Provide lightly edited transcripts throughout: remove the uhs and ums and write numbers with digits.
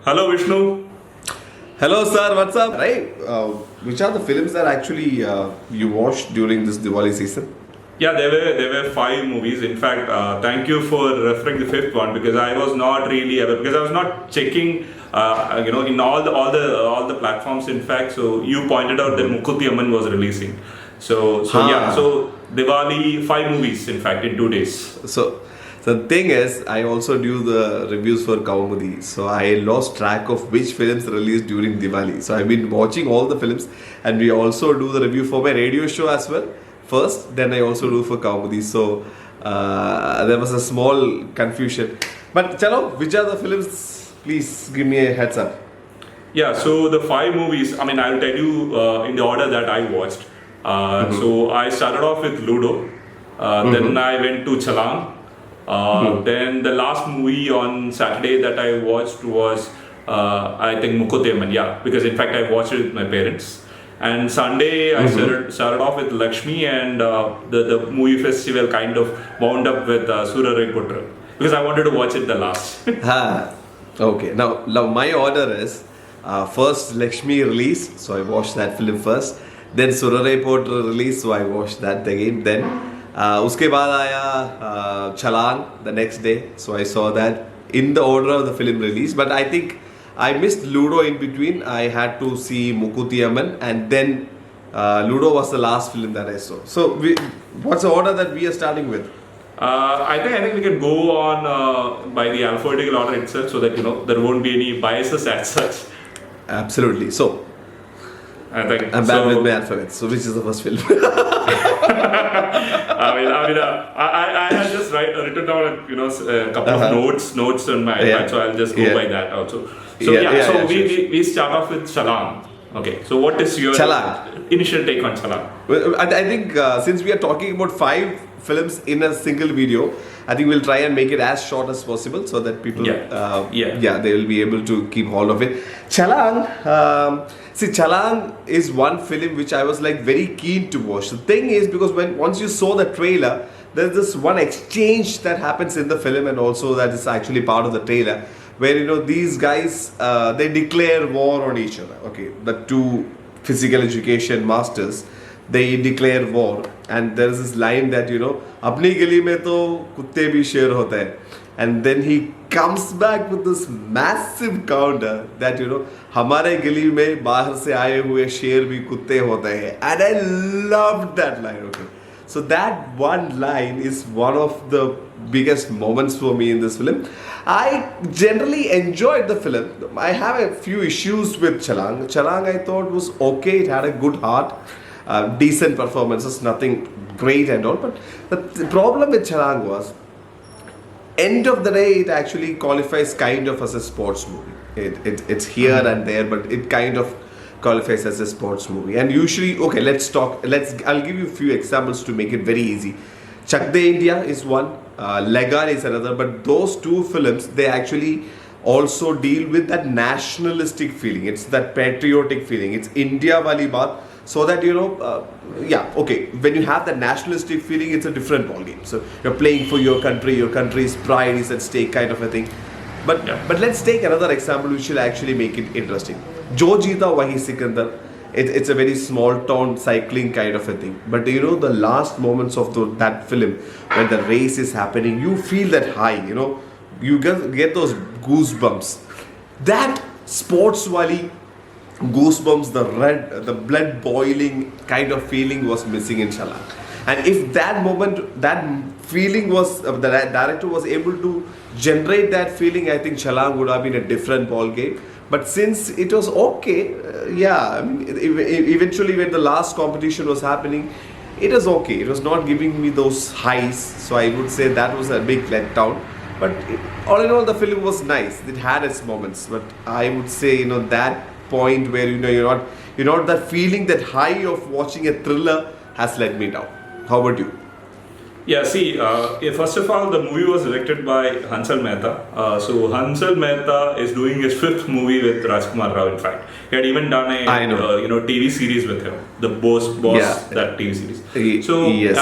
Hello, Vishnu. Hello, sir. What's up? Right. Which are the films that actually you watched during this Diwali season? Yeah, there were five movies. In fact, thank you for referring the fifth one because I was not really aware because I was not checking, in all the platforms. In fact, so you pointed out that Mookkuthi Amman was releasing. So Diwali, five movies. In fact, in 2 days. So the thing is, I also do the reviews for Kaumudi. So I lost track of which films released during Diwali. So I've been watching all the films, and we also do the review for my radio show as well. First, then I also do for Kaumudi. So there was a small confusion. But chalo, which are the films? Please give me a heads up. Yeah, so the five movies, I'll tell you in the order that I watched. So I started off with Ludo, then I went to Chhalaang, then the last movie on Saturday that I watched was, I think, Mookkuthi Amman, yeah, because in fact I watched it with my parents. And Sunday I started off with Laxmii, and the movie festival kind of wound up with Soorarai Pottru, because I wanted to watch it the last. Okay, now my order is first Laxmii release, so I watched that film first. Then Soorarai Pottru release, so I watched that again. Then uske baad aaya Chhalaang the next day, so I saw that in the order of the film release. But I think I missed Ludo in between. I had to see Mookkuthi Amman, and then Ludo was the last film that I saw. So what's the order that we are starting with? I think we can go on by the alphabetical order itself, so that there won't be any biases as such. Absolutely. So I'm bad with my alphabet. So which is the first film? I had just written down a couple of notes on my iPad, so I'll just go by that also. So we start off with Chhalaang. Okay, so what is your initial take on Chhalaang? Well, I think since we are talking about five films in a single video, I think we'll try and make it as short as possible so that people, they will be able to keep hold of it. Chhalaang, Chhalaang is one film which I was like very keen to watch. The thing is, because once you saw the trailer, there's this one exchange that happens in the film, and also that is actually part of the trailer, where these guys they declare war on each other. Okay, the two physical education masters, they declare war, and there's this line that apni gali mein to kutte bhi sher hota hai, and then he comes back with this massive counter that hamare gali mein bahar se aaye hue sher bhi kutte hote hain, and I loved that line. Okay, so that one line is one of the biggest moments for me in this film. I generally enjoyed the film. I have a few issues with Chhalaang. Chhalaang I thought was okay. It had a good heart, decent performances, nothing great and all. But the problem with Chhalaang was, end of the day, it actually qualifies kind of as a sports movie. It's here and there, but it kind of qualifies as a sports movie. And usually, okay, I'll give you a few examples to make it very easy. Chak De India is one, Lagan is another, but those two films, they actually also deal with that nationalistic feeling. It's that patriotic feeling. It's India wali baat. So that when you have that nationalistic feeling, it's a different ballgame. So you're playing for your country's pride is at stake, kind of a thing. But let's take another example which will actually make it interesting. Jo Jeeta Wahi Sikandar. It's a very small town cycling kind of a thing. But the last moments of that film, when the race is happening, you feel that high, you get those goosebumps. That sports wali goosebumps, the blood boiling kind of feeling was missing in Chhalaang. And if that moment, that feeling was, the director was able to generate that feeling, I think Chhalaang would have been a different ball game. But since it was okay, eventually when the last competition was happening, it was okay. It was not giving me those highs. So I would say that was a big letdown. But all in all, the film was nice. It had its moments. But I would say, that point where, you're not that feeling, that high of watching a thriller has let me down. How about you? Yeah, see, first of all, the movie was directed by Hansal Mehta. So Hansal Mehta is doing his 5th movie with Rajkumar Rao. In fact, he had even done a TV series with him, the Boss, that TV series. So yes.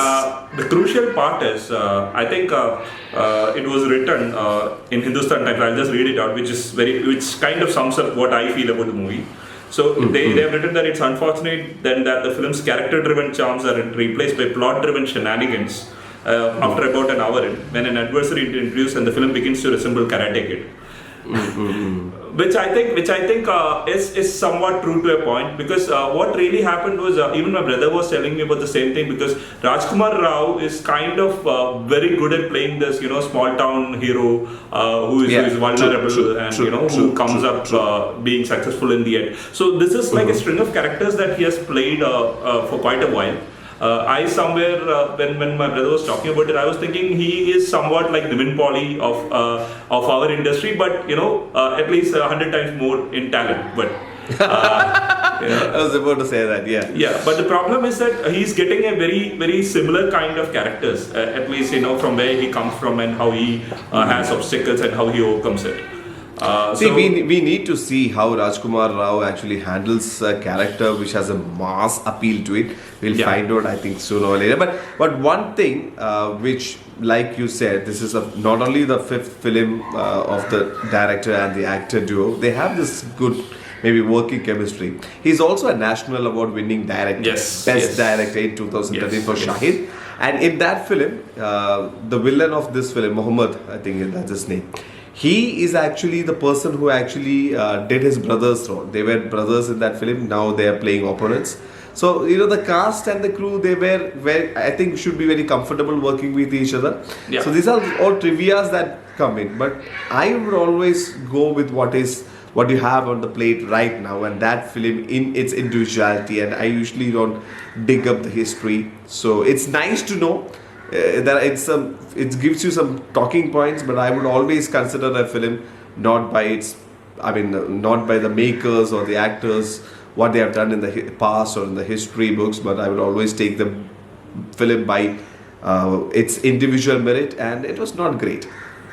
The crucial part is, I think it was written in Hindustan Times. I'll just read it out, which kind of sums up what I feel about the movie. So they have written that it's unfortunate then that the film's character-driven charms are replaced by plot-driven shenanigans. After about an hour when an adversary is introduced and the film begins to resemble Karate Kid. Which I think is somewhat true to a point, because what really happened was even my brother was telling me about the same thing, because Rajkumar Rao is kind of very good at playing this small town hero who is vulnerable and who comes up being successful in the end. So this is like a string of characters that he has played for quite a while. I somewhere when my brother was talking about it, I was thinking he is somewhat like the Vin Pauly of our industry, but at least 100 times more in talent. But I was about to say that, yeah. Yeah, but the problem is that he's getting a very, very similar kind of characters, at least from where he comes from and how he has obstacles and how he overcomes it. We need to see how Rajkumar Rao actually handles a character which has a mass appeal to it. We'll find out, I think, sooner or later. But one thing which, like you said, this is not only the 5th film of the director and the actor duo, they have this good maybe working chemistry. He's also a national award winning director, best director in 2013 for Shahid. And in that film, the villain of this film, Muhammad, I think that's his name, he is actually the person who actually did his brother's role. They were brothers in that film. Now they are playing opponents. So the cast and the crew, they were I think should be very comfortable working with each other. Yeah. So these are all trivias that come in. But I would always go with what you have on the plate right now, and that film in its individuality. And I usually don't dig up the history. So it's nice to know. That it gives you some talking points, but I would always consider a film not by the makers or the actors, what they have done in the past or in the history books, but I would always take the film by its individual merit, and it was not great.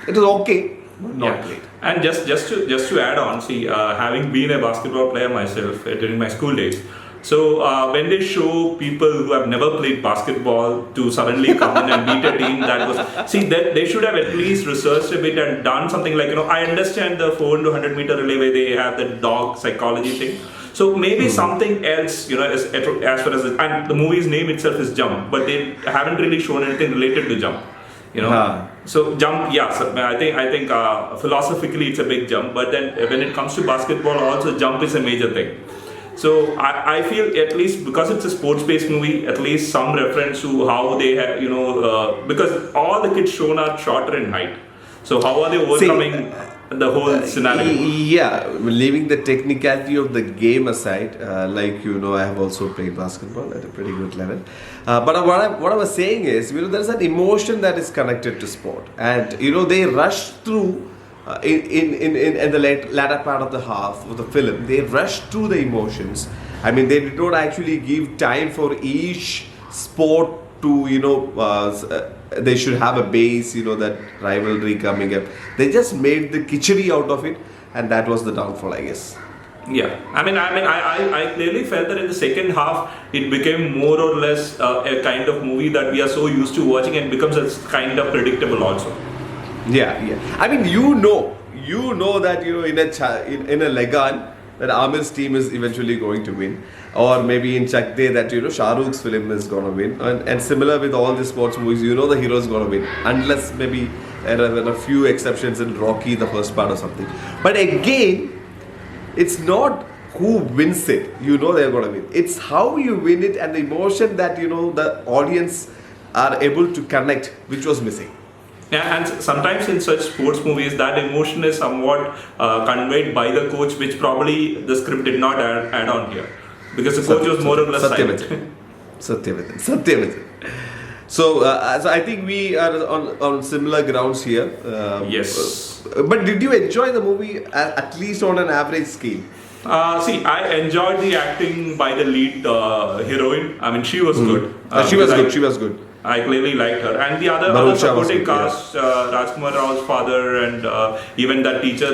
It was okay, but not great. And just to add on, see, having been a basketball player myself during my school days. So when they show people who have never played basketball to suddenly come in and beat a team that they should have at least researched a bit and done something like, I understand the 400 to 100 meter relay where they have the dog psychology thing. So maybe something else, as far as and the movie's name itself is Jump, but they haven't really shown anything related to Jump. So Jump, so I think philosophically it's a big jump, but then when it comes to basketball also Jump is a major thing. So I feel at least because it's a sports-based movie, at least some reference to how they have, because all the kids shown are shorter in height. So how are they overcoming the whole scenario? Leaving the technicality of the game aside, I have also played basketball at a pretty good level. But what I was saying is, there's an emotion that is connected to sport, and they rush through. In the latter part of the half of the film, they rush through the emotions. I mean, they did not actually give time for each sport to, they should have a base, that rivalry coming up. They just made the kitchery out of it, and that was the downfall, I guess. Yeah, I clearly felt that in the second half, it became more or less a kind of movie that we are so used to watching, and becomes a kind of predictable also. Yeah. I mean, you know that in a Lagan that Amir's team is eventually going to win, or maybe in Chak De that Shah Rukh's film is going to win, and similar with all the sports movies, the hero is going to win, unless maybe there are a few exceptions in Rocky, the first part or something. But again, it's not who wins it. They're going to win. It's how you win it and the emotion that the audience are able to connect, which was missing. Yeah, and sometimes in such sports movies, that emotion is somewhat conveyed by the coach, which probably the script did not add on here, because the coach was more or less silent. Satyavachan. So I think we are on similar grounds here. Yes. But did you enjoy the movie at least on an average scale? I enjoyed the acting by the lead heroine. I mean, she was good. She was good. I clearly liked her, and the other supporting cast, Rajkumar Rao's father, and even that teacher.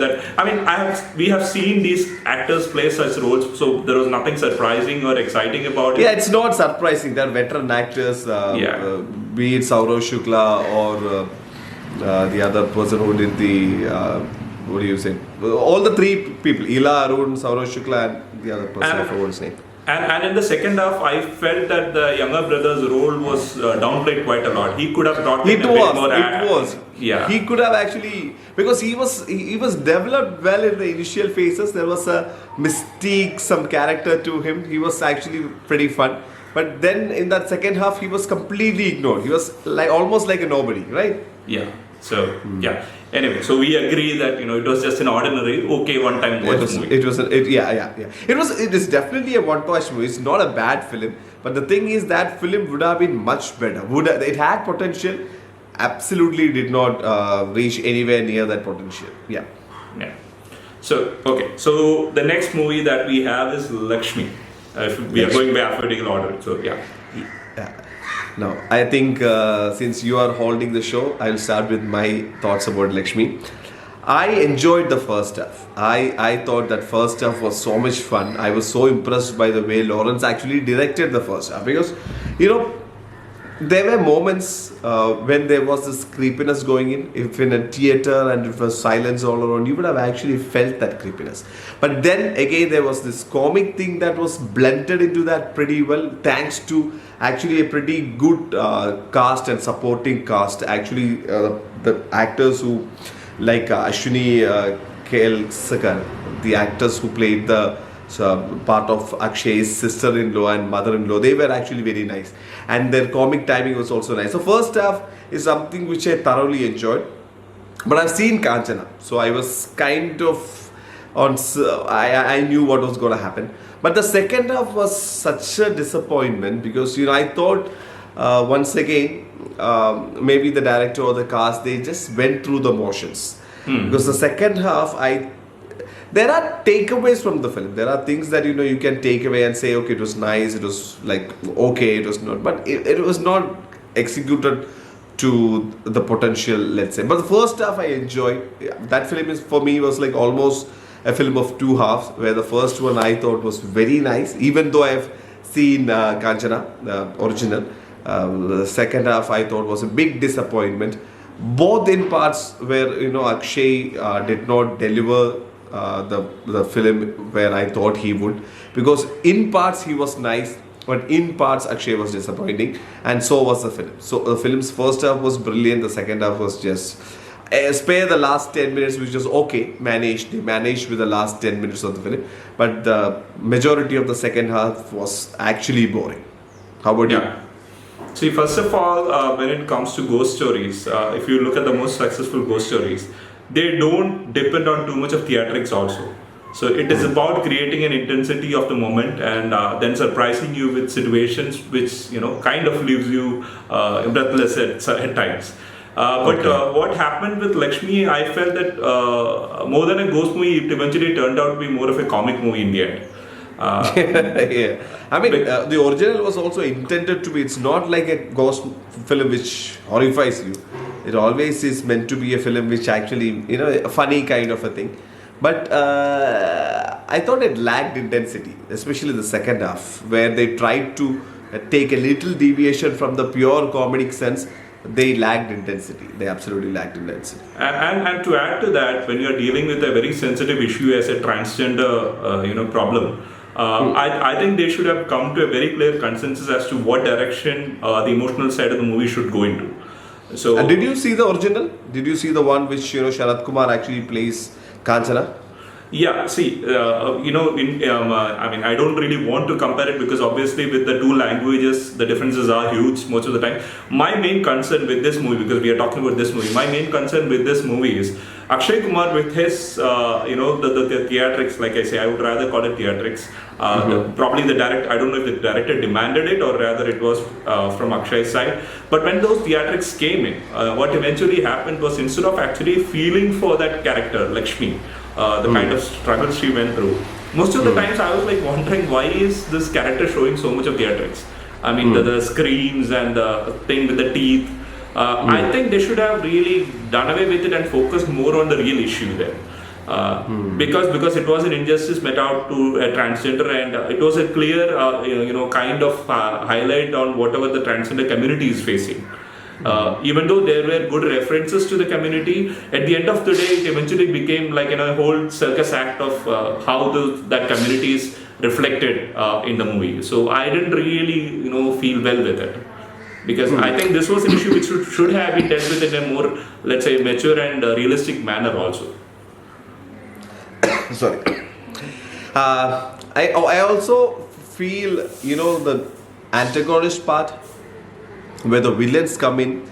We have seen these actors play such roles, so there was nothing surprising or exciting about it. Yeah, it's not surprising. They're veteran actors, be it Saurav Shukla or the other person who did the what do you say? All the three people: Ila, Arun, Saurav Shukla, and the other person. I forgot his name. And in the second half, I felt that the younger brother's role was downplayed quite a lot. He could have brought in a bit more. It was. Yeah. He could have actually, because he was developed well in the initial phases. There was a mystique, some character to him. He was actually pretty fun. But then in that second half, he was completely ignored. He was almost like a nobody, right? Yeah. So Anyway, so we agree that it was just an ordinary, one-time watch movie. It is definitely a one-watch movie. It's not a bad film, but the thing is that film would have been much better. It had potential. Absolutely did not reach anywhere near that potential. Yeah. So the next movie that we have is Laxmii. We are going by alphabetical order. So Now, I think since you are holding the show, I'll start with my thoughts about Laxmii. I enjoyed the first half. I thought that first half was so much fun. I was so impressed by the way Lawrence actually directed the first half, because there were moments when there was this creepiness going in. If in a theater and it was silence all around, you would have actually felt that creepiness. But then again, there was this comic thing that was blended into that pretty well, thanks to actually a pretty good cast and supporting cast. Actually, the actors who, like Ashwini Kelsekar, the actors who played the part of Akshay's sister-in-law and mother-in-law, they were actually very nice, and their comic timing was also nice. So first half is something which I thoroughly enjoyed, but I've seen Kanchana, so I was kind of I knew what was going to happen. But the second half was such a disappointment, because I thought once again maybe the director or the cast, they just went through the motions. Because the second half, there are takeaways from the film. There are things that you can take away and say, okay, it was nice, it was it was not, but it was not executed to the potential, let's say. But the first half I enjoyed. That film for me was almost a film of two halves, where the first one I thought was very nice, even though I have seen Kanchana, the original. The second half I thought was a big disappointment, both in parts where Akshay did not deliver the film where I thought he would, because in parts he was nice, but in parts Akshay was disappointing, and so was the film. So the film's first half was brilliant, the second half was just spare the last 10 minutes, which was managed. They managed with the last 10 minutes of the film, but the majority of the second half was actually boring. How about you? See, first of all, when it comes to ghost stories, if you look at the most successful ghost stories, they don't depend on too much of theatrics also. So it is about creating an intensity of the moment, and then surprising you with situations which kind of leaves you breathless at times. What happened with Laxmii, I felt that more than a ghost movie, it eventually turned out to be more of a comic movie in the end. I mean, the original was also intended to be, it's not like a ghost film which horrifies you. It always is meant to be a film which actually, a funny kind of a thing. But I thought it lacked intensity, especially the second half, where they tried to take a little deviation from the pure comedic sense. They lacked intensity. They absolutely lacked intensity. And to add to that, when you are dealing with a very sensitive issue as a transgender, problem, I think they should have come to a very clear consensus as to what direction the emotional side of the movie should go into. So, and did you see the original? Did you see the one which Sharat Kumar actually plays Kanchana? Yeah, see, I don't really want to compare it because obviously with the two languages, the differences are huge most of the time. My main concern with this movie, because we are talking about this movie, my main concern with this movie is Akshay Kumar with his, the theatrics, like I say, I would rather call it theatrics. Probably the director, I don't know if the director demanded it or rather it was from Akshay's side. But when those theatrics came in, what eventually happened was instead of actually feeling for that character, Laxmii, the kind of struggles she went through. Most of the times I was like wondering why is this character showing so much of theatrics? I mean, the screams and the thing with the teeth. I think they should have really done away with it and focused more on the real issue there. Because it was an injustice met out to a transgender, and it was a clear kind of highlight on whatever the transgender community is facing. Even though there were good references to the community, at the end of the day it eventually became like a whole circus act of how that community is reflected in the movie. So I didn't really feel well with it, because I think this was an issue which should have been dealt with in a more, let's say, mature and realistic manner also. Sorry. I also feel, the antagonist part, where the villains come in,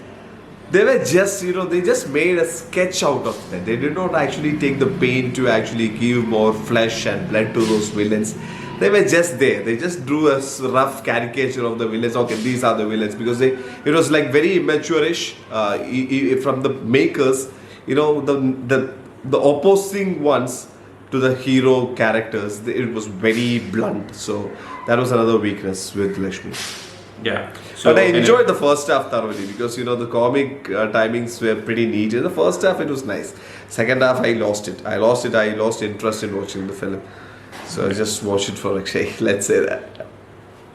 they were just, they just made a sketch out of that. They did not actually take the pain to actually give more flesh and blood to those villains. They were just there. They just drew a rough caricature of the villains. Okay, these are the villains, because it was like very immature-ish from the makers. The opposing ones to the hero characters, it was very blunt. So that was another weakness with Laxmii. Yeah. So, but I enjoyed the first half thoroughly, because the comic timings were pretty neat. In the first half it was nice. Second half I lost it. I lost interest in watching the film. So I just watched it for let's say that.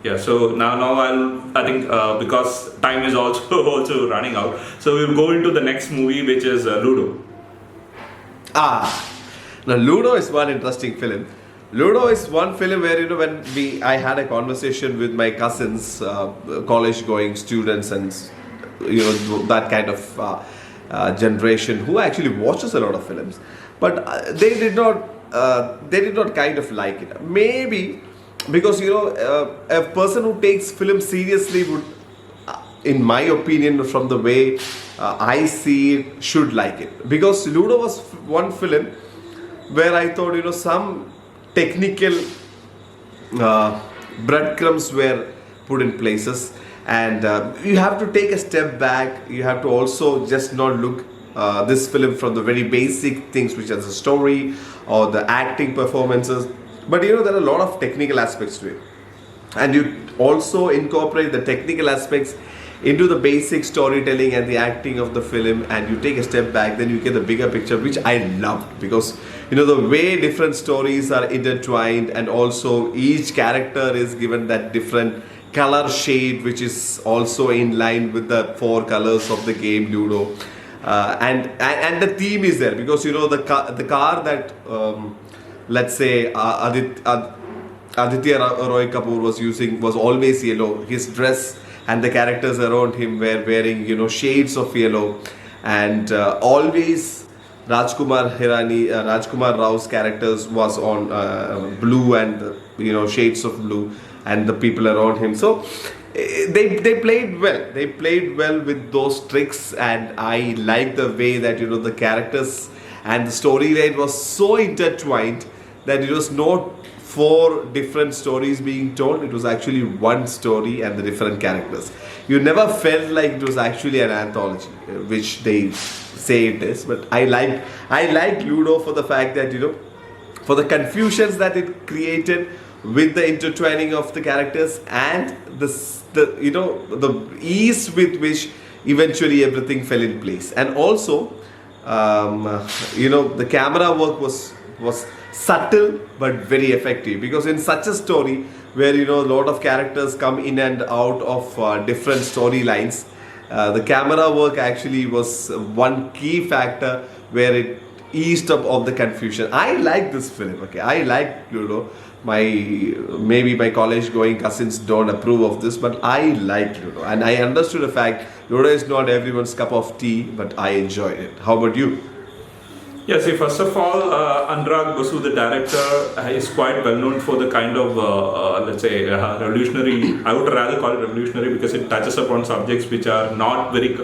Yeah, so now I think because time is also running out, so we'll go into the next movie, which is Ludo. Now Ludo is one interesting film. Ludo is one film where when I had a conversation with my cousins, college-going students, and that kind of generation who actually watches a lot of films, but they did not kind of like it. Maybe because a person who takes film seriously would, in my opinion, from the way I see it, should like it. Because Ludo was one film where I thought some technical breadcrumbs were put in places, and you have to take a step back. You have to also just not look this film from the very basic things, which is the story or the acting performances, but there are a lot of technical aspects to it, and you also incorporate the technical aspects into the basic storytelling and the acting of the film, and you take a step back, then you get the bigger picture, which I loved, because the way different stories are intertwined, and also each character is given that different color shade, which is also in line with the 4 colors of the game Ludo. And the theme is there, because the car that let's say Aditya Roy Kapoor was using was always yellow. His dress and the characters around him were wearing shades of yellow, and always Rajkumar Rao's characters was on blue and shades of blue, and the people around him. So they played well. They played well with those tricks, and I like the way that the characters and the storyline was so intertwined that it was not 4 different stories being told. It was actually one story and the different characters. You never felt like it was actually an anthology, which they say it is. But I like Ludo for the fact that for the confusions that it created with the intertwining of the characters, and the ease with which eventually everything fell in place. And also the camera work was subtle but very effective, because in such a story where a lot of characters come in and out of different storylines, the camera work actually was one key factor where it eased up of the confusion. I like this film. Okay, I like Ludo. Maybe my college going cousins don't approve of this, but I like Ludo, and I understood the fact Ludo is not everyone's cup of tea, but I enjoyed it. How about you? Yeah, see, first of all, Anurag Basu, the director, is quite well known for the kind of, let's say, revolutionary. I would rather call it revolutionary, because it touches upon subjects which are not very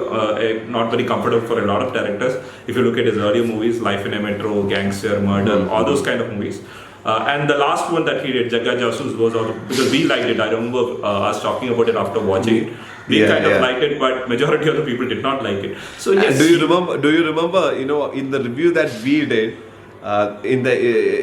comfortable for a lot of directors. If you look at his earlier movies, Life in a Metro, Gangster, Murder, all those kind of movies. And the last one that he did, Jagga Jasoos, was also, because we liked it. I remember us talking about it after watching it. We liked it, but majority of the people did not like it. So yes. Do you remember? In the review that we did, In the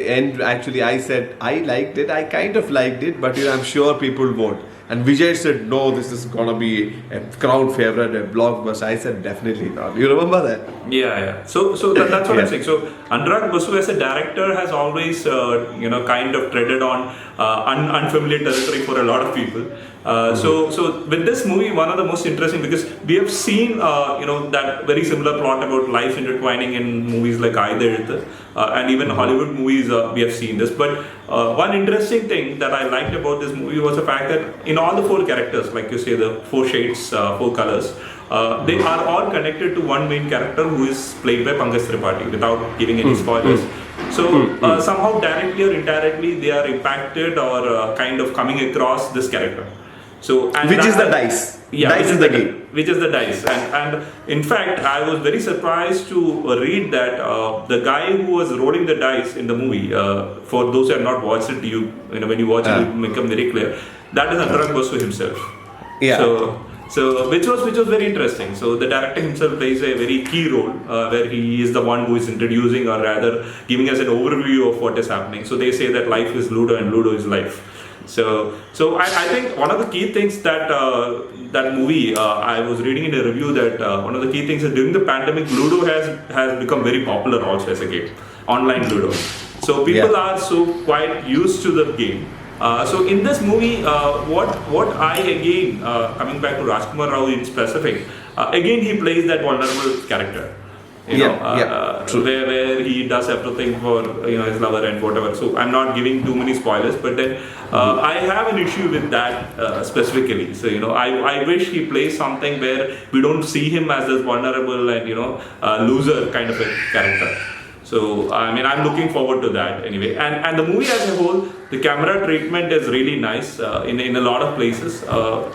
end, actually, I said I liked it. I kind of liked it, but I'm sure people won't. And Vijay said, no, this is gonna be a crowd favorite, a blockbuster. I said, definitely not. You remember that? Yeah. So that's what I'm saying. So Anurag Basu as a director has always, kind of treaded on unfamiliar territory for a lot of people. So with this movie, one of the most interesting, because we have seen, that very similar plot about life intertwining in movies like Aayidezhuthu, and even Hollywood movies, we have seen this. But one interesting thing that I liked about this movie was the fact that in all the 4 characters, like you say, the 4 shades, 4 colors, they are all connected to one main character who is played by Pankaj Tripathi, without giving any spoilers. So somehow directly or indirectly they are impacted or kind of coming across this character. So which is the dice. Yeah, dice is the game. Which is the dice. And in fact, I was very surprised to read that the guy who was rolling the dice in the movie, for those who have not watched it, when you watch it, it will become very clear. That is Anurag Basu himself. Yeah. So which was very interesting. So the director himself plays a very key role, where he is the one who is introducing, or rather giving us an overview of what is happening. So they say that life is Ludo and Ludo is life. So I think one of the key things that that movie, I was reading in a review that one of the key things is during the pandemic, Ludo has become very popular also as a game, online Ludo. So people are so quite used to the game. So in this movie, what I again, coming back to Rajkumar Rao in specific, again he plays that vulnerable character. Where he does everything for his lover and whatever. So I'm not giving too many spoilers, but then I have an issue with that specifically. So I wish he plays something where we don't see him as this vulnerable and loser kind of a character. So I'm looking forward to that anyway. And the movie as a whole, the camera treatment is really nice in a lot of places.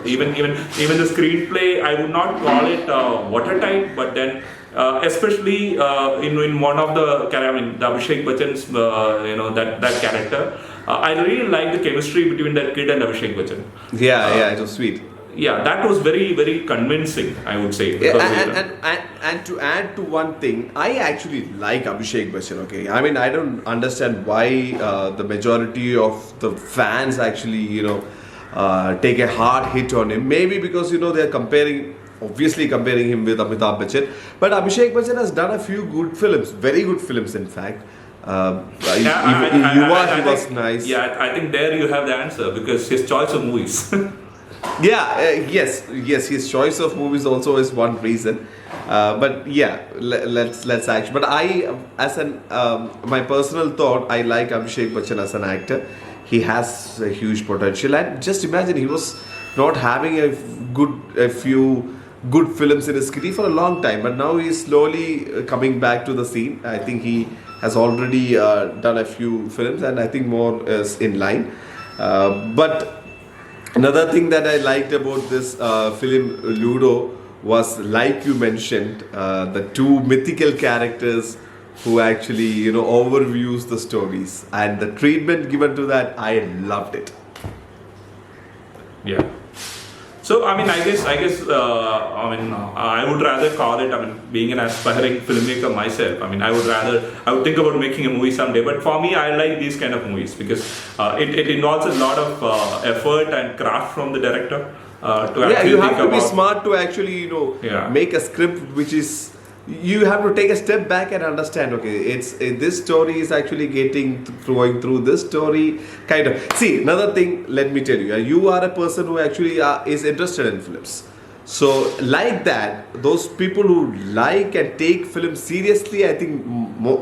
Even the screenplay, I would not call it watertight, but then especially in one of the Abhishek Bachchan's that character, I really like the chemistry between that kid and Abhishek Bachchan. It was sweet. Yeah, that was very, very convincing, I would say. And to add to one thing, I actually like Abhishek Bachchan. Okay, I don't understand why the majority of the fans actually take a hard hit on him. Maybe because they are obviously comparing him with Amitabh Bachchan. But Abhishek Bachchan has done a few good films, very good films in fact. Yuva, he was nice. Yeah, I think there you have the answer, because his choice of movies. Yes, his choice of movies also is one reason. But yeah, let's actually. But my personal thought, I like Abhishek Bachchan as an actor. He has a huge potential, and just imagine he was not having a few good films in his career for a long time, but now he's slowly coming back to the scene. I think he has already done a few films, and I think more is in line. But another thing that I liked about this film Ludo was, like you mentioned, the 2 mythical characters who actually overviews the stories, and the treatment given to that, I loved it. Yeah. So I guess I would rather call it, being an aspiring filmmaker myself, I would think about making a movie someday. But for me, I like these kind of movies because it involves a lot of effort and craft from the director to actually you have to be smart to actually make a script which is. You have to take a step back and understand, okay, this story is actually going through this story, kind of. See, another thing, let me tell you, you are a person who actually is interested in films. So, like that, those people who like and take films seriously, I think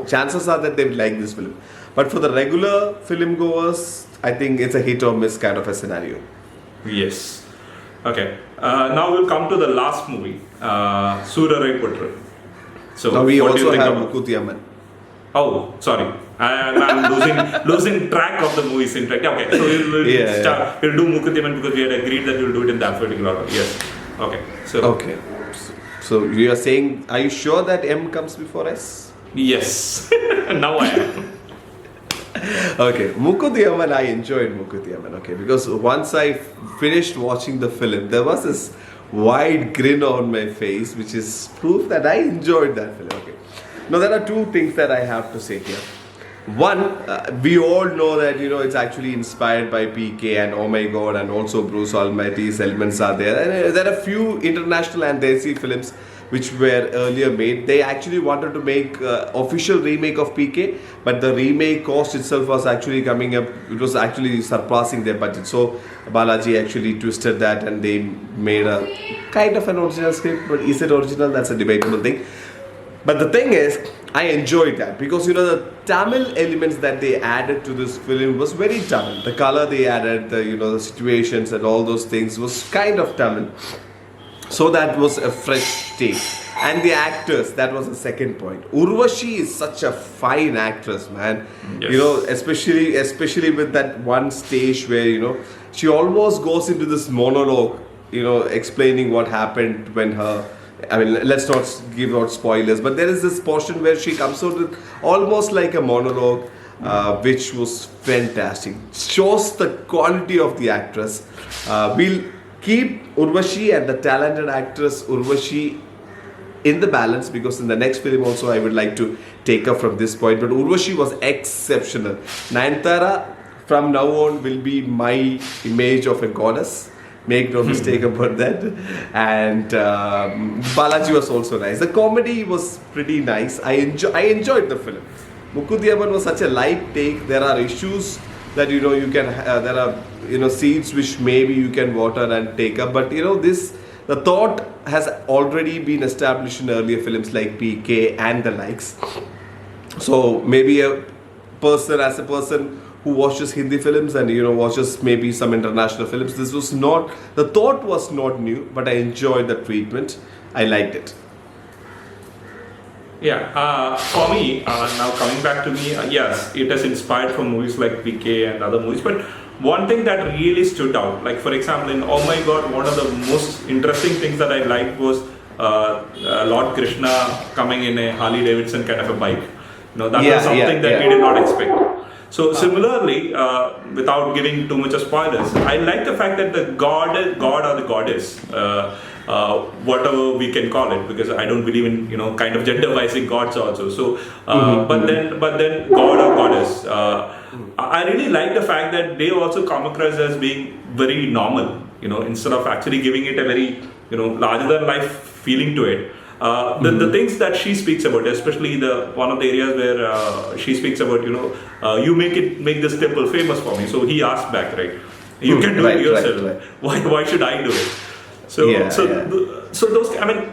chances are that they will like this film. But for the regular film goers, I think it's a hit or miss kind of a scenario. Yes. Okay. Now we'll come to the last movie, Soorarai Pottru. So now we also have Mookkuthi Amman. Oh, sorry. I'm losing track of the movies. In fact, okay. So we'll do Mookkuthi Amman because we had agreed that we'll do it in that particular order. Yes. Okay. So you are saying, are you sure that M comes before S? Yes. Now I am. Okay, Mookkuthi Amman, I enjoyed Mookkuthi Amman. Okay, because once I finished watching the film, there was this wide grin on my face, which is proof that I enjoyed that film. Okay. Now there are 2 things that I have to say here. One, we all know that it's actually inspired by PK and Oh My God, and also Bruce Almighty's elements are there. And there are few international and Desi films which were earlier made. They actually wanted to make official remake of PK, but the remake cost itself was actually coming up. It was actually surpassing their budget. So Balaji actually twisted that, and they made a kind of an original script. But is it original? That's a debatable thing. But the thing is, I enjoyed that because the Tamil elements that they added to this film was very Tamil. The color they added, the situations and all those things was kind of Tamil. So that was a fresh take. And the actors, that was the second point. Urvashi is such a fine actress, man. Yes. Especially with that one stage where she almost goes into this monologue, explaining what happened when let's not give out spoilers, but there is this portion where she comes out with almost like a monologue, which was fantastic. Shows the quality of the actress. We'll keep Urvashi and the talented actress Urvashi in the balance, because in the next film also I would like to take up from this point. But Urvashi was exceptional. Nayanthara from now on will be my image of a goddess. Make no mistake about that. And Balaji was also nice. The comedy was pretty nice. I enjoyed the film. Mookkuthi Amman was such a light take. There are issues that you can. There are seeds which maybe you can water and take up. But the thought has already been established in earlier films like PK and the likes. So maybe as a person who watches Hindi films and watches maybe some international films, the thought was not new, but I enjoyed the treatment. I liked it. Yeah, for me, now coming back to me, yes, it has inspired from movies like PK and other movies, but one thing that really stood out, like for example in Oh My God, one of the most interesting things that I liked was Lord Krishna coming in a Harley Davidson kind of a bike. That was something that we did not expect. So similarly, without giving too much of spoilers, I like the fact that the god or the goddess, whatever we can call it, because I don't believe in kind of gender-wise gods also. So, but then god or goddess, I really like the fact that they also come across as being very normal. Instead of actually giving it a very larger than life feeling to it. The things that she speaks about, especially one of the areas where she speaks about, you make this temple famous for me. So he asked back, right? You can do it yourself. Right. Why should I do it? So so those,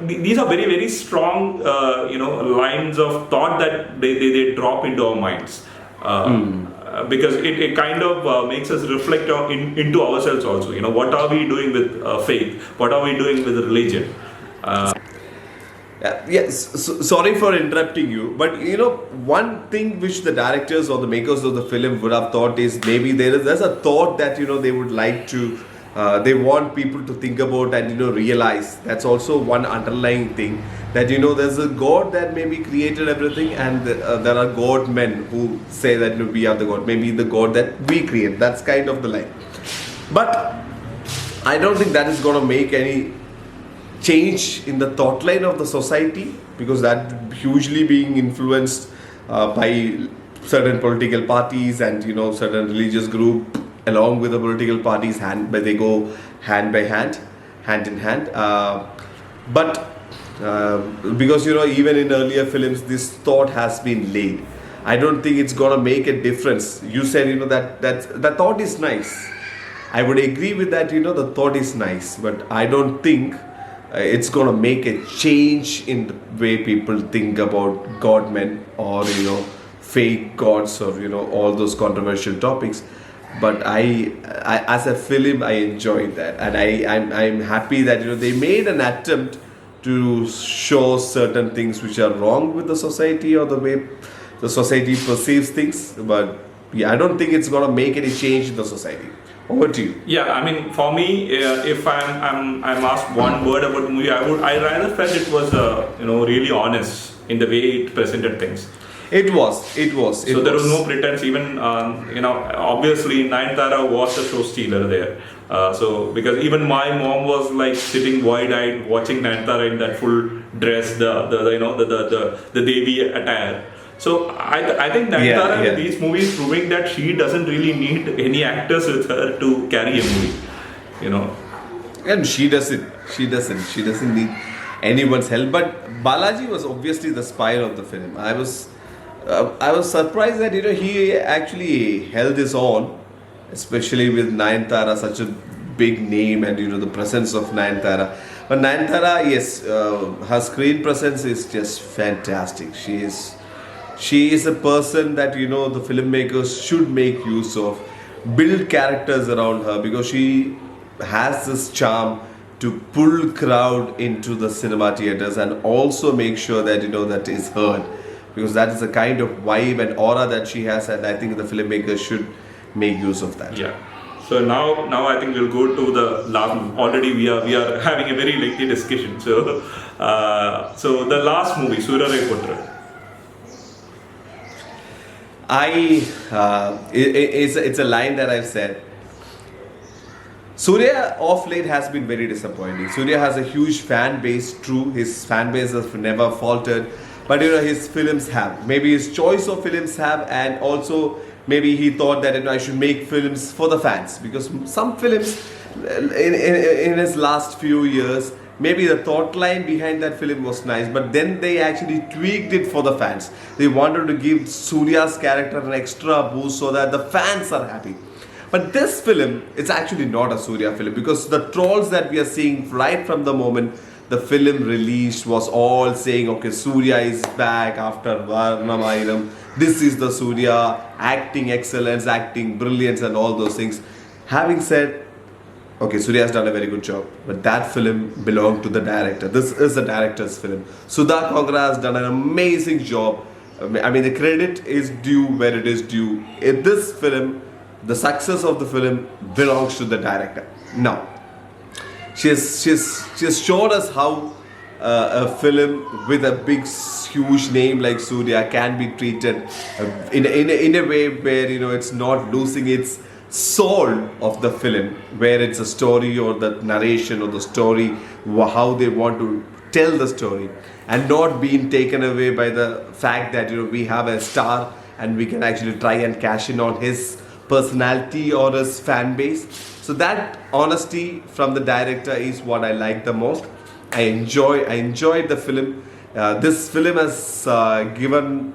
these are very, very strong, lines of thought that they drop into our minds. Because it kind of makes us reflect into ourselves also. What are we doing with faith? What are we doing with religion? Yes, sorry for interrupting you, but one thing which the directors or the makers of the film would have thought is maybe there's a thought that they would like to they want people to think about and realize. That's also one underlying thing, that there's a God that maybe created everything, and there are God men who say that we are the God, maybe the God that we create. That's kind of the line. But I don't think that is going to make any change in the thought line of the society, because that hugely being influenced by certain political parties and certain religious group along with the political parties, but they go hand by hand in hand. But because even in earlier films this thought has been laid, I don't think it's gonna make a difference. You said that thought is nice. I would agree with that. The thought is nice, but I don't think it's gonna make a change in the way people think about God men or fake gods or all those controversial topics. But I as a film I enjoyed that, and I'm happy that they made an attempt to show certain things which are wrong with the society or the way the society perceives things. But I don't think it's gonna make any change in the society. Over to you. Yeah, for me, if I'm asked one word about the movie, I rather felt it was really honest in the way it presented things. It was. So there was no pretense. Even obviously Nayanthara was the show stealer there. So because even my mom was like sitting wide-eyed watching Nayanthara in that full dress, the Devi attire. So I think Nayanthara in these movies proving that she doesn't really need any actors with her to carry a movie, you know. And she doesn't. She doesn't need anyone's help. But Balaji was obviously the spine of the film. I was surprised that he actually held his own, especially with Nayanthara, such a big name, and the presence of Nayanthara. But Nayanthara, yes, her screen presence is just fantastic. She is a person that the filmmakers should make use of, build characters around her, because she has this charm to pull crowd into the cinema theaters and also make sure that that is heard, because that is the kind of vibe and aura that she has, and I think the filmmakers should make use of that. Yeah. So now I think we'll go to the last. Already we are having a very lengthy discussion. So the last movie, Soorarai Pottru. It's a line that I've said. Surya of late has been very disappointing. Surya has a huge fan base, true. His fan base has never faltered. But his films have. Maybe his choice of films have, and also maybe he thought that I should make films for the fans. Because some films in his last few years, maybe the thought line behind that film was nice, but then they actually tweaked it for the fans. They wanted to give Surya's character an extra boost so that the fans are happy. But this film, it's actually not a Surya film, because the trolls that we are seeing right from the moment the film released was all saying, okay, Surya is back after Varnamayiram. This is the Surya, acting excellence, acting brilliance, and all those things. Having said, okay, Surya has done a very good job, but that film belonged to the director. This is the director's film. Sudha Kongra has done an amazing job. I mean, the credit is due where it is due. In this film, the success of the film belongs to the director. Now, she has shown us how a film with a big, huge name like Surya can be treated in a way where it's not losing its soul of the film, where it's a story or the narration or the story, how they want to tell the story, and not being taken away by the fact that we have a star and we can actually try and cash in on his personality or his fan base. So that honesty from the director is what I like the most. I enjoyed the film. This film has given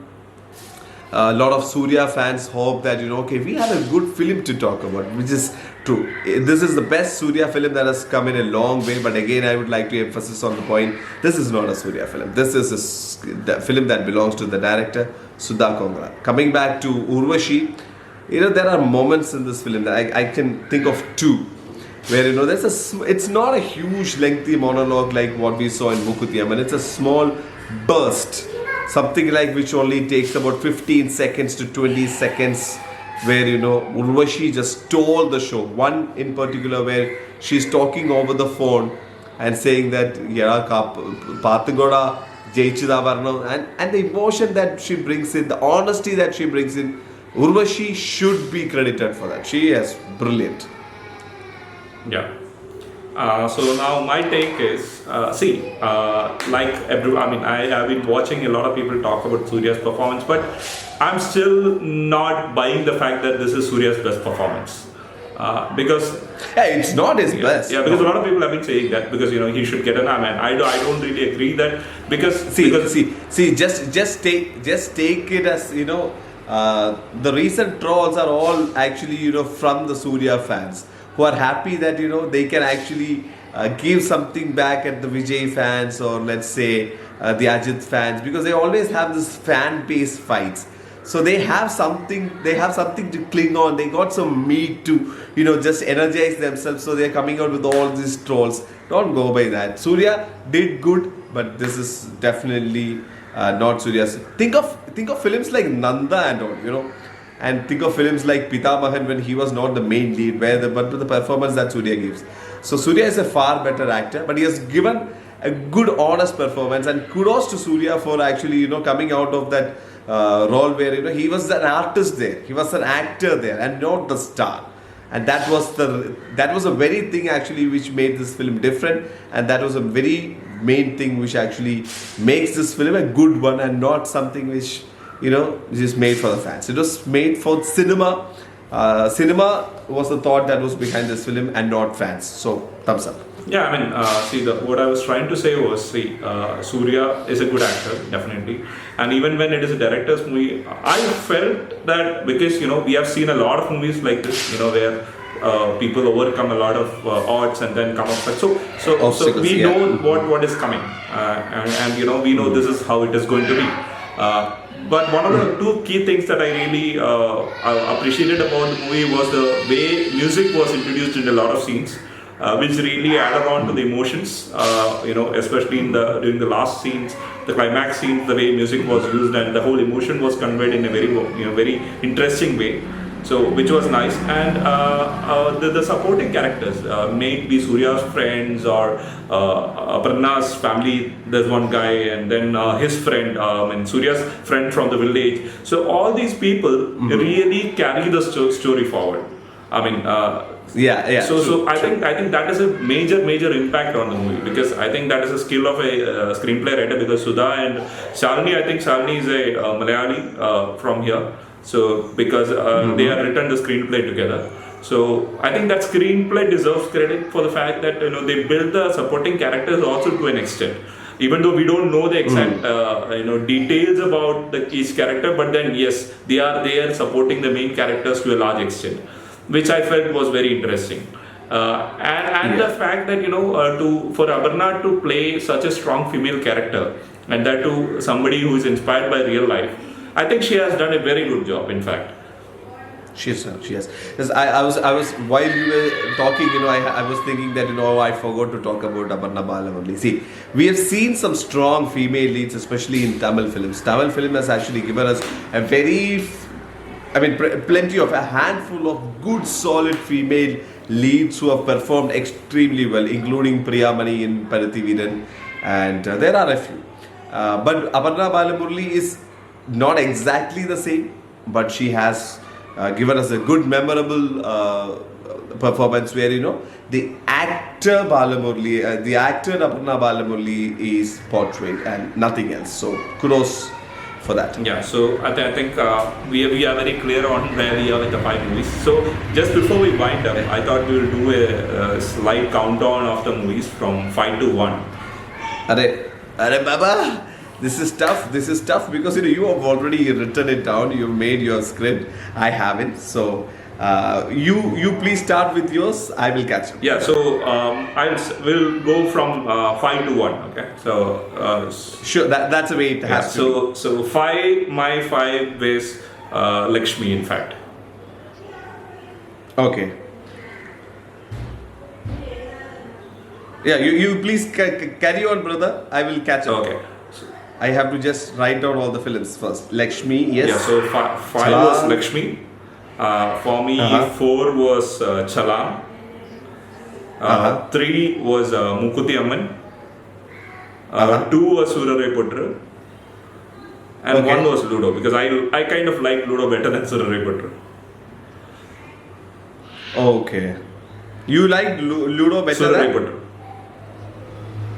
a lot of Surya fans hope that okay, we have a good film to talk about, which is true. This is the best Surya film that has come in a long way. But again, I would like to emphasize on the point: this is not a Surya film. This is the film that belongs to the director, Sudha Kongra. Coming back to Urvashi, there are moments in this film that I can think of two, where it's not a huge lengthy monologue like what we saw in Mookkuthi. I mean, it's a small burst, something like which only takes about 15 seconds to 20 seconds, where Urvashi just stole the show. One in particular where she's talking over the phone and saying that Pathugoda Jaichida Varno, and the emotion that she brings in, the honesty that she brings in, Urvashi should be credited for that. She is brilliant. Yeah. So now my take is, like I have been watching a lot of people talk about Surya's performance, but I'm still not buying the fact that this is Surya's best performance. Because it's not his best. Yeah, because a lot of people have been saying that because he should get an Amman. I don't really agree that because just take it as the recent trolls are all actually from the Surya fans, who are happy that they can actually give something back at the Vijay fans, or let's say the Ajit fans, because they always have this fan base fights. So they have something to cling on. They got some meat to just energize themselves. So they're coming out with all these trolls. Don't go by that. Surya did good, but this is definitely not Surya's. Think of films like Nanda and all, and think of films like Pitamahan when he was not the main lead, but the performance that Surya gives. So Surya is a far better actor, but he has given a good, honest performance, and kudos to Surya for actually coming out of that role where he was an artist there, he was an actor there, and not the star. And that was a very thing actually which made this film different, and that was a very main thing which actually makes this film a good one, and not something which just made for the fans. It was made for cinema. Cinema was the thought that was behind this film and not fans. So, thumbs up. Yeah, I mean, what I was trying to say was, Surya is a good actor, definitely. And even when it is a director's movie, I felt that because, we have seen a lot of movies like this, where people overcome a lot of odds and then come up. So we know what is coming. And we know this is how it is going to be. But one of the two key things that I really appreciated about the movie was the way music was introduced in a lot of scenes. Which really added on to the emotions, especially during the last scenes, the climax scenes, the way music was used and the whole emotion was conveyed in a very interesting way. So, which was nice. And the supporting characters, may it be Surya's friends or Aparna's family. There's one guy, and then his friend, and Surya's friend from the village. So, all these people really carry the story forward. I mean. So I think that is a major impact on the movie, because I think that is a skill of a screenplay writer, because Sudha and Shalini, I think Shalini is a Malayali from here. So because they have written the screenplay together. So I think that screenplay deserves credit for the fact that they build the supporting characters also to an extent. Even though we don't know the exact details about each character, but then yes, they are supporting the main characters to a large extent, which I felt was very interesting. And the fact that for Aparna to play such a strong female character, and that to somebody who is inspired by real life, I think she has done a very good job, in fact. She has. Because I was while you were talking, I was thinking that I forgot to talk about Aparna Balamurali. See, we have seen some strong female leads, especially in Tamil films. Tamil film has actually given us plenty of a handful of good, solid female leads who have performed extremely well, including Priyamani in Parathiviran, and there are a few. But Aparna Balamurali is not exactly the same, but she has given us a good, memorable performance where the actor Balamurali, the actor Aparna Balamurali is portrayed and nothing else. So kudos for that. Yeah, so I think we are very clear on where we are with the 5 movies. So just before we wind up, I thought we will do a slight countdown of the movies from 5 to 1. Are Baba, this is tough because you have already written it down, you've made your script, I haven't. So you please start with yours, I will catch up. Yeah, so we'll go from 5 to 1, okay? So sure, that's the way it has to be. So my 5 is Laxmii, in fact. Okay. Yeah, you please carry on, brother. I will catch up. Okay. I have to just write down all the films first. Laxmii, yes. Yeah, so 5 was Laxmii. For me, 4 was Chhalaang. 3 was Mookkuthi Amman. 2 was Soorarai Pottru. And 1 was Ludo, because I kind of like Ludo better than Soorarai Pottru. Okay. You like Ludo better Soorarai than Pottru.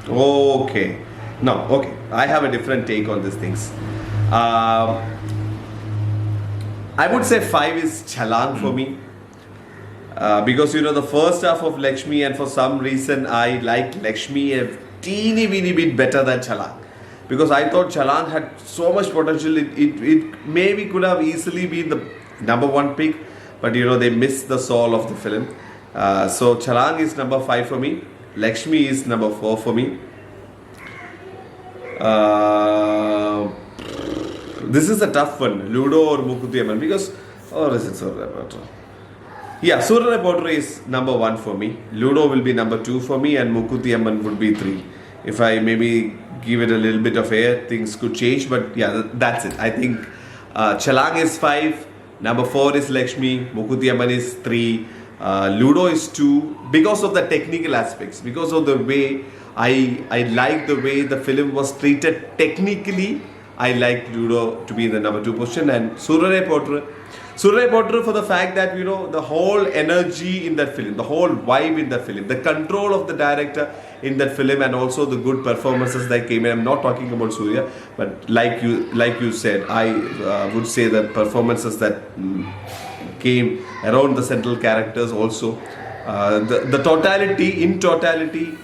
Okay. No, okay. I have a different take on these things. I would say 5 is Chhalaang for me. Because the first half of Laxmii, and for some reason I like Laxmii a teeny weeny bit better than Chhalaang. Because I thought Chhalaang had so much potential, it maybe could have easily been the number 1 pick, but they missed the soul of the film. So Chhalaang is number 5 for me. Laxmii is number 4 for me. This is a tough one, Ludo or Mookkuthi Amman, because, or is it Soorarai Pottru? Yeah, Soorarai Pottru is number 1 for me. Ludo will be number 2 for me, and Mookkuthi Amman would be 3. If I maybe give it a little bit of air, things could change, but yeah, that's it. I think Chhalaang is 5, number 4 is Laxmii, Mookkuthi Amman is 3, Ludo is 2, because of the technical aspects, because of the way I like the way the film was treated technically. I like Ludo to be in the number 2 position, and Soorarai Pottru Soorarai Pottru for the fact that, the whole energy in that film, the whole vibe in that film, the control of the director in that film, and also the good performances that came in. I'm not talking about Surya, but like you said, I would say the performances that came around the central characters also. The totality,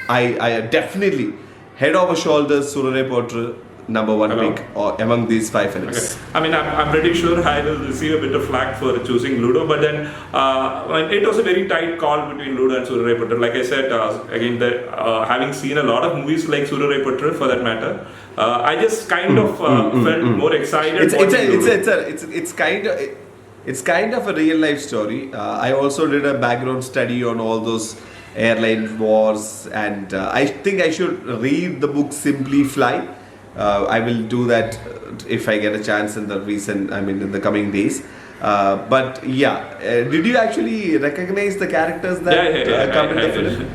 I definitely head over shoulders Soorarai Pottru number one pick or among these 5 films. Okay. I mean, I'm pretty sure I will receive a bit of flack for choosing Ludo, but then it was a very tight call between Ludo and Soorarai Pottru. Like I said, again, having seen a lot of movies like Soorarai Pottru for that matter, I just kind of felt more excited. It's kind of a real life story. I also did a background study on all those airline wars, and I think I should read the book Simply Fly. I will do that if I get a chance in the coming days. But yeah, did you actually recognize the characters that come in the film?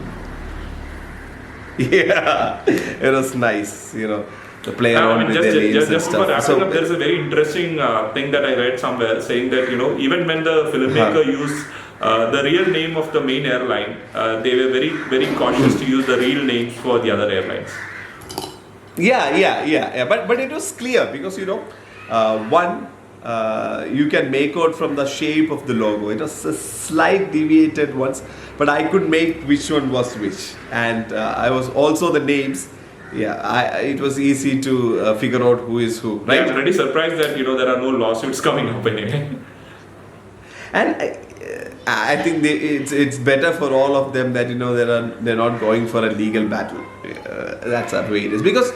Yeah, it was nice, to play around with their names and stuff. So there is a very interesting thing that I read somewhere saying that even when the filmmaker used the real name of the main airline, they were very, very cautious to use the real names for the other airlines. Yeah. But it was clear because one, you can make out from the shape of the logo. It was a slight deviated once, but I could make which one was which, and I was also the names. Yeah, it was easy to figure out who is who. Right? Yeah, I'm pretty surprised that there are no lawsuits coming up anyway. And I think it's better for all of them that they're not going for a legal battle. That's the way it is, because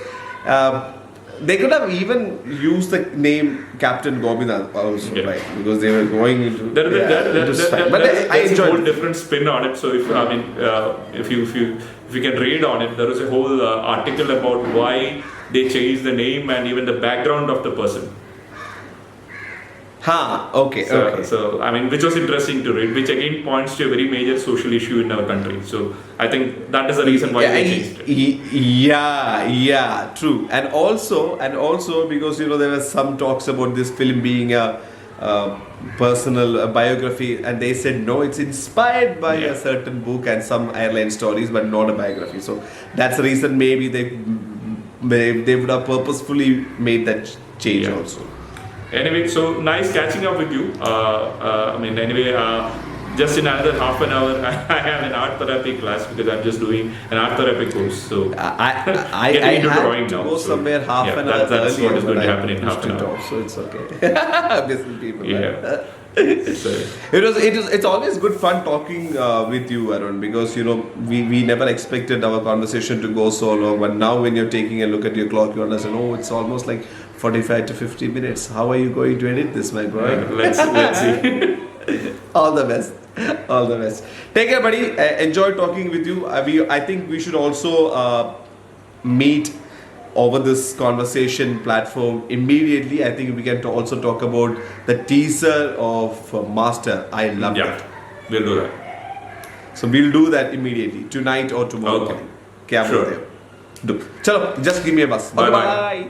they could have even used the name Captain Gobinath also, right? Because they were going into. There's a whole different spin on it. So if you can read on it, there was a whole article about why they changed the name and even the background of the person. Okay. So which was interesting to read, which again points to a very major social issue in our country. So I think that is the reason why they changed it. Yeah, true. And also because there were some talks about this film being a personal biography, and they said no, it's inspired by a certain book and some airline stories, but not a biography. So that's the reason maybe they would have purposefully made that change also. Anyway, so nice catching up with you. Just in another half an hour, I have an art therapy class because I'm just doing an art therapy course. So I have to go somewhere half an hour that's earlier. what is going to happen in half an hour. So it's okay. Busy people. Yeah. It's always good fun talking with you, Arun, because we never expected our conversation to go so long, but now when you're taking a look at your clock, you understand, it's almost like 45 to 50 minutes. How are you going to edit this, my boy? Let's see. All the best. Take care, buddy. Enjoy talking with you. I think we should also meet over this conversation platform immediately. I think we can also talk about the teaser of Master. I loved it. We'll do that. So we'll do that immediately, tonight or tomorrow morning. Sure. Do. Chalo, just give me a buzz. Bye. Bye.